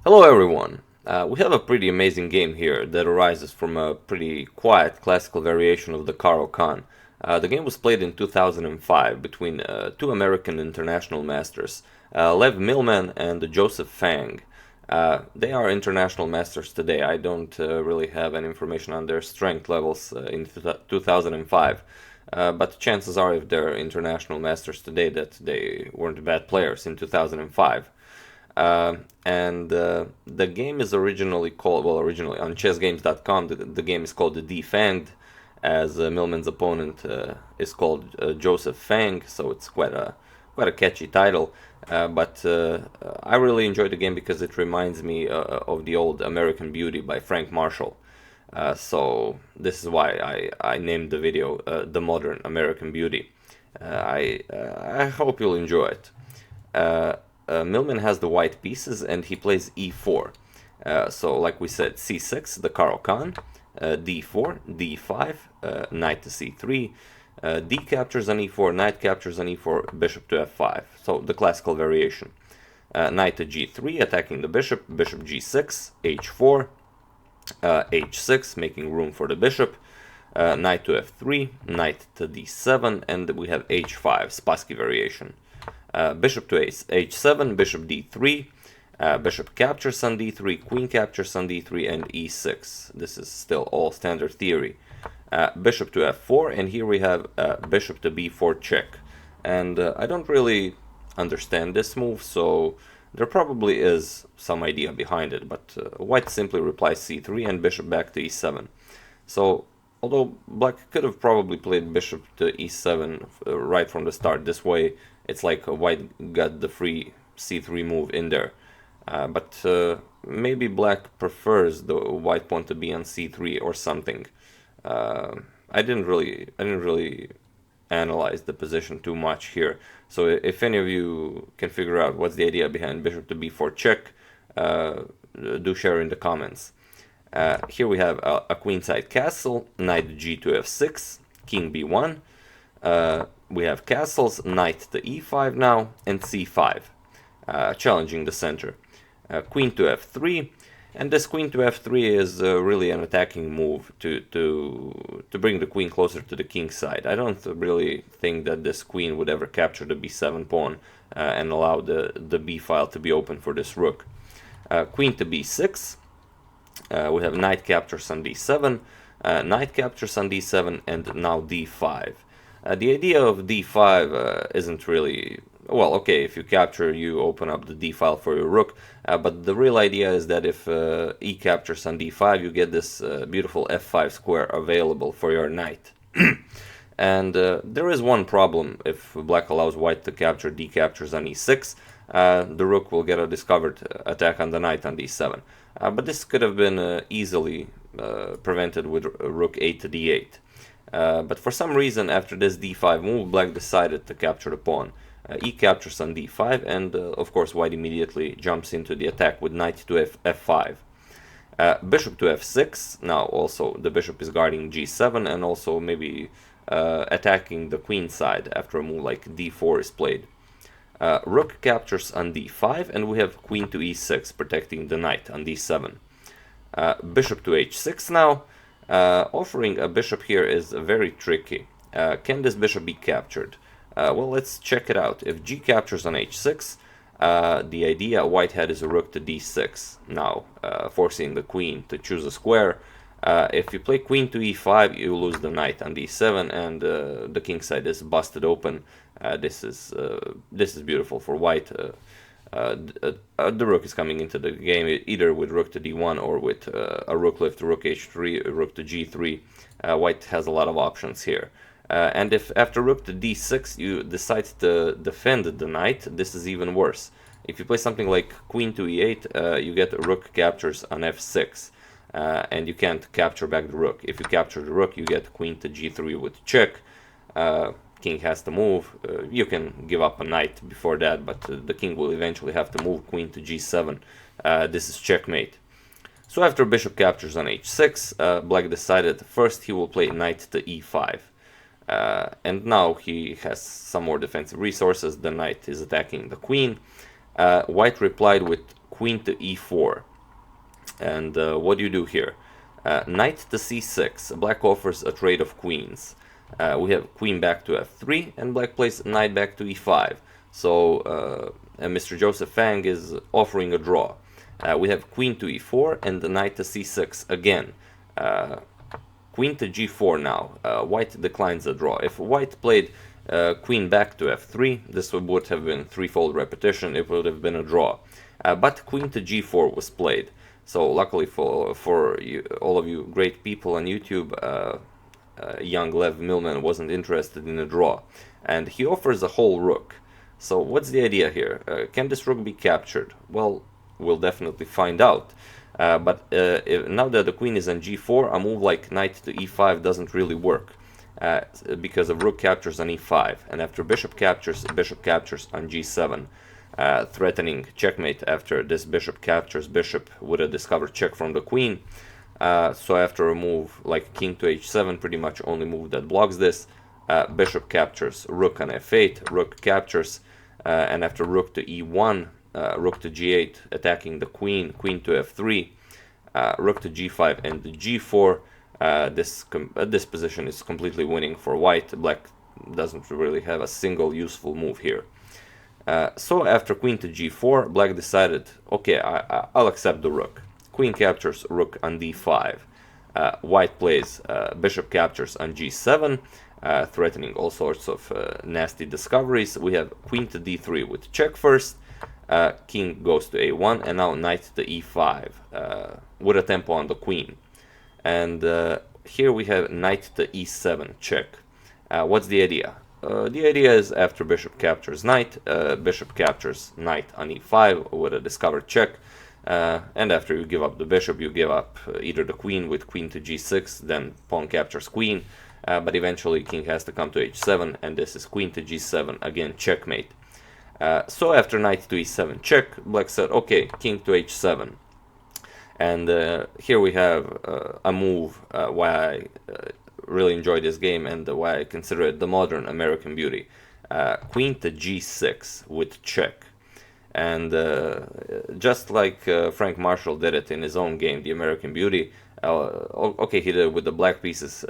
Hello everyone! We have a pretty amazing game here that arises from a pretty quiet classical variation of the Caro-Kann. The game was played in 2005 between two American international masters, Lev Milman and Joseph Fang. They are international masters today. I don't really have any information on their strength levels in 2005. But chances are, if they're international masters today, that they weren't bad players in 2005. The game is originally called, well, originally on chessgames.com, the game is called the Defanged, as Milman's opponent is called Joseph Fang, so it's quite a catchy title. I really enjoy the game because it reminds me of the old American Beauty by Frank Marshall. So this is why I named the video The Modern American Beauty. I hope you'll enjoy it. Milman has the white pieces and he plays e4. So like we said, c6, the Caro-Kann, d4, d5, knight to c3, d captures on e4, knight captures on e4, bishop to f5. So the classical variation. Knight to g3, attacking the bishop, bishop g6, h4, h6, making room for the bishop, knight to f3, knight to d7, and we have h5, Spassky variation. Bishop to h7, bishop d3, bishop captures on d3, queen captures on d3, and e6. This is still all standard theory. Bishop to f4, and here we have bishop to b4 check. And I don't really understand this move, so there probably is some idea behind it, but white simply replies c3 and bishop back to e7. So, although black could have probably played bishop to e7 right from the start, this way it's like white got the free c3 move in there. But maybe black prefers the white pawn to be on c3 or something. I didn't really analyze the position too much here. So if any of you can figure out what's the idea behind bishop to b4 check, do share in the comments. Here we have a queenside castle, knight g to f6, king b1. We have castles, knight to e5 now, and c5, challenging the center. Queen to f3, and this queen to f3 is really an attacking move to bring the queen closer to the king's side. I don't really think that this queen would ever capture the b7 pawn and allow the b file to be open for this rook. Queen to b6, we have knight captures on d7, knight captures on d7, and now d5. The idea of d5 isn't really, well, okay, if you capture, you open up the d file for your rook, but the real idea is that if e captures on d5, you get this beautiful f5 square available for your knight. And there is one problem. If black allows white to capture, d captures on e6, the rook will get a discovered attack on the knight on d7. But this could have been easily prevented with rook 8 to d8. But for some reason, after this d5 move, black decided to capture the pawn. E captures on d5, and of course white immediately jumps into the attack with knight to f5. Bishop to f6, now also the bishop is guarding g7 and also maybe attacking the queen side after a move like d4 is played. Rook captures on d5, and we have queen to e6 protecting the knight on d7. Bishop to h6 now. Offering a bishop here is very tricky. Can this bishop be captured? Well, let's check it out. If g captures on h6, the idea white had is a rook to d6, now forcing the queen to choose a square. If you play queen to e5, you lose the knight on d7, and the king side is busted open. This is beautiful for white. The rook is coming into the game either with rook to d1 or with a rook lift, rook h3, rook to g3. White has a lot of options here. And if after rook to d6 you decide to defend the knight, this is even worse. If you play something like queen to e8, you get rook captures on f6, and you can't capture back the rook. If you capture the rook, you get queen to g3 with check. King has to move. You can give up a knight before that, but the king will eventually have to move queen to g7. This is checkmate. So after bishop captures on h6, black decided first he will play knight to e5. And now he has some more defensive resources. The knight is attacking the queen. White replied with queen to e4. And what do you do here? Knight to c6. Black offers a trade of queens. We have queen back to f3, and black plays knight back to e5. So Mr. Joseph Fang is offering a draw. We have queen to e4 and the knight to c6 again. Queen to g4 now. White declines the draw. If white played queen back to f3, this would have been threefold repetition. It would have been a draw. But queen to g4 was played. So luckily for you, all of you great people on YouTube, young Lev Milman wasn't interested in a draw. And he offers a whole rook. So what's the idea here? Can this rook be captured? Well, we'll definitely find out. But now that the queen is on g4, a move like knight to e5 doesn't really work. Because of rook captures on e5. And after bishop captures on g7. Threatening checkmate. After this bishop captures bishop with a discovered check from the queen. So after a move like king to h7, pretty much only move that blocks this, bishop captures rook on f8, rook captures, and after rook to e1, rook to g8, attacking the queen, queen to f3, rook to g5 and g4. This position is completely winning for white. Black doesn't really have a single useful move here. So after queen to g4, black decided, okay, I'll accept the rook. Queen captures rook on d5. White plays bishop captures on g7, threatening all sorts of nasty discoveries. We have queen to d3 with check first. King goes to a1, and now knight to e5 with a tempo on the queen. And here we have knight to e7 check. What's the idea? The idea is after bishop captures knight, bishop captures knight on e5 with a discovered check. And after you give up the bishop, you give up either the queen with queen to g6, then pawn captures queen. But eventually king has to come to h7, and this is queen to g7, again checkmate. So after knight to e7 check, black said, okay, king to h7. And here we have a move why I really enjoy this game and why I consider it the modern American Beauty. Queen to g6 with check. And just like Frank Marshall did it in his own game, the American Beauty, okay, he did it with the black pieces.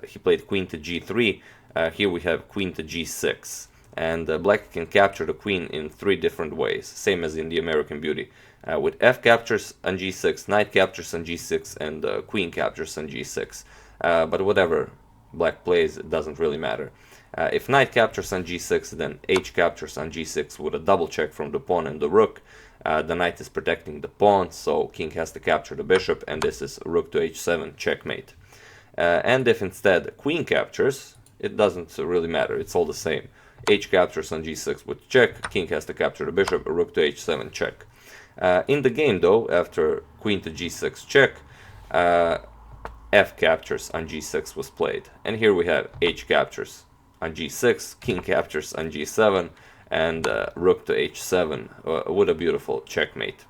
He played queen to g3. Here we have queen to g6. And black can capture the queen in 3 different ways, same as in the American Beauty. With f captures on g6, knight captures on g6, and queen captures on g6. But whatever black plays, it doesn't really matter. If knight captures on g6, then h captures on g6 with a double check from the pawn and the rook. The knight is protecting the pawn, so king has to capture the bishop, and this is rook to h7 checkmate. And if instead queen captures, it doesn't really matter, it's all the same. H captures on g6 with check, king has to capture the bishop, rook to h7 check. In the game though, after queen to g6 check, f captures on g6 was played. And here we have h captures on g6, king captures on g7, and rook to h7 with a beautiful checkmate.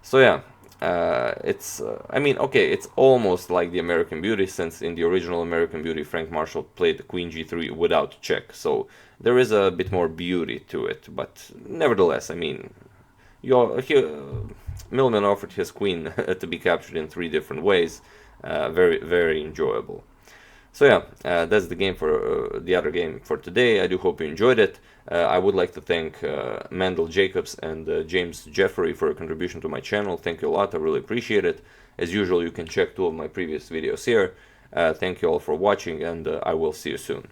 So yeah, I mean, okay, it's almost like the American Beauty, since in the original American Beauty, Frank Marshall played the queen g3 without check. So there is a bit more beauty to it, but nevertheless, I mean, Milman offered his queen to be captured in 3 different ways. Very, very enjoyable. So yeah, that's the game for the other game for today. I do hope you enjoyed it. I would like to thank Mendel Jacobs and James Jeffrey for a contribution to my channel. Thank you a lot, I really appreciate it. As usual, you can check 2 of my previous videos here. Thank you all for watching, and I will see you soon.